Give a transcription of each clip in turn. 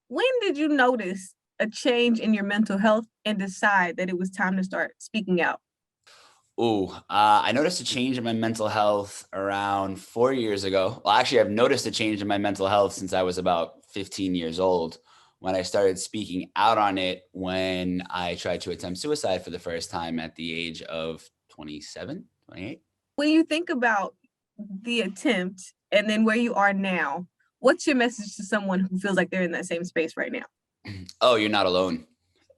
When did you notice a change in your mental health and decide that it was time to start speaking out? I noticed a change in my mental health around 4 years ago. Well, actually, I've noticed a change in my mental health since I was about 15 years old when I started speaking out on it when I tried to attempt suicide for the first time at the age of 27, 28. When you think about the attempt and then where you are now, what's your message to someone who feels like they're in that same space right now? Oh, you're not alone.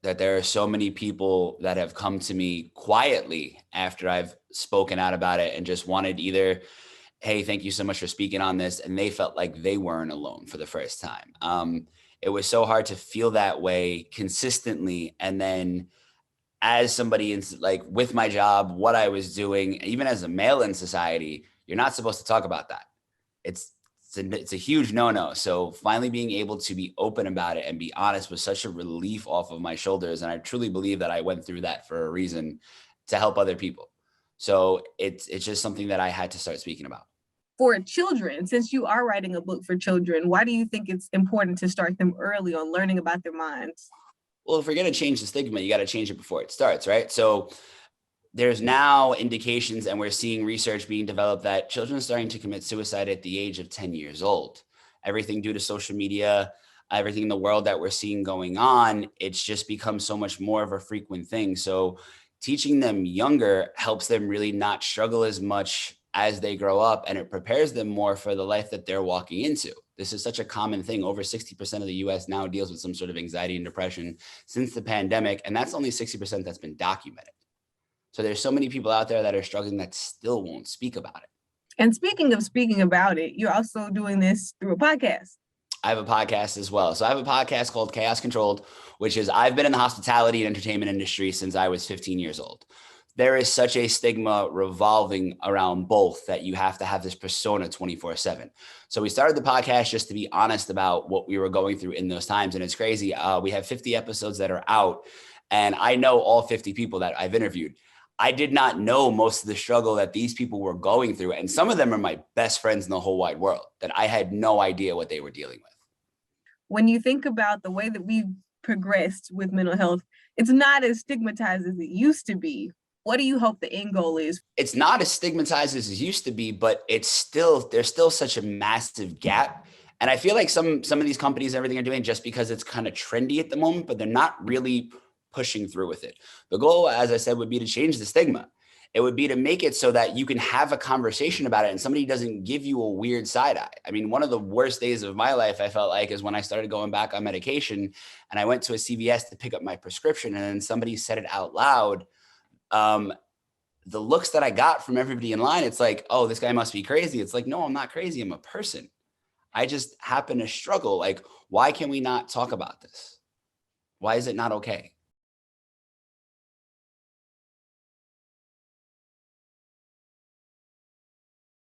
That there are so many people that have come to me quietly after I've spoken out about it and just wanted either, hey, thank you so much for speaking on this. And they felt like they weren't alone for the first time. It was so hard to feel that way consistently. And then as somebody in like with my job, what I was doing, even as a male in society, you're not supposed to talk about that. It's it's a huge no-no. So finally being able to be open about it and be honest was such a relief off of my shoulders. And I truly believe that I went through that for a reason to help other people. So it's just something that I had to start speaking about. For children, since you are writing a book for children, why do you think it's important to start them early on learning about their minds? Well, if we're going to change the stigma, you got to change it before it starts, right? So there's now indications and we're seeing research being developed that children are starting to commit suicide at the age of 10 years old. Everything due to social media, everything in the world that we're seeing going on, it's just become so much more of a frequent thing. So teaching them younger helps them really not struggle as much as they grow up, and it prepares them more for the life that they're walking into. This is such a common thing. Over 60% of the US now deals with some sort of anxiety and depression since the pandemic, and that's only 60% that's been documented. So there's so many people out there that are struggling that still won't speak about it. And speaking of speaking about it, you're also doing this through a podcast. I have a podcast as well. So I have a podcast called Chaos Controlled, which is I've been in the hospitality and entertainment industry since I was 15 years old. There is such a stigma revolving around both that you have to have this persona 24/7. So we started the podcast just to be honest about what we were going through in those times. And it's crazy. We have 50 episodes that are out, and I know all 50 people that I've interviewed. I did not know most of the struggle that these people were going through. And some of them are my best friends in the whole wide world that I had no idea what they were dealing with. When you think about the way that we've progressed with mental health, it's not as stigmatized as it used to be. What do you hope the end goal is? It's not as stigmatized as it used to be, but there's still such a massive gap. And I feel like some of these companies, everything are doing just because it's kind of trendy at the moment, but they're not really pushing through with it. The goal, as I said, would be to change the stigma. It would be to make it so that you can have a conversation about it and somebody doesn't give you a weird side eye. I mean, one of the worst days of my life, I felt like, is when I started going back on medication and I went to a CVS to pick up my prescription and then somebody said it out loud. The looks that I got from everybody in line, it's like, oh, this guy must be crazy. It's like, no, I'm not crazy. I'm a person. I just happen to struggle. Like, why can we not talk about this? Why is it not okay?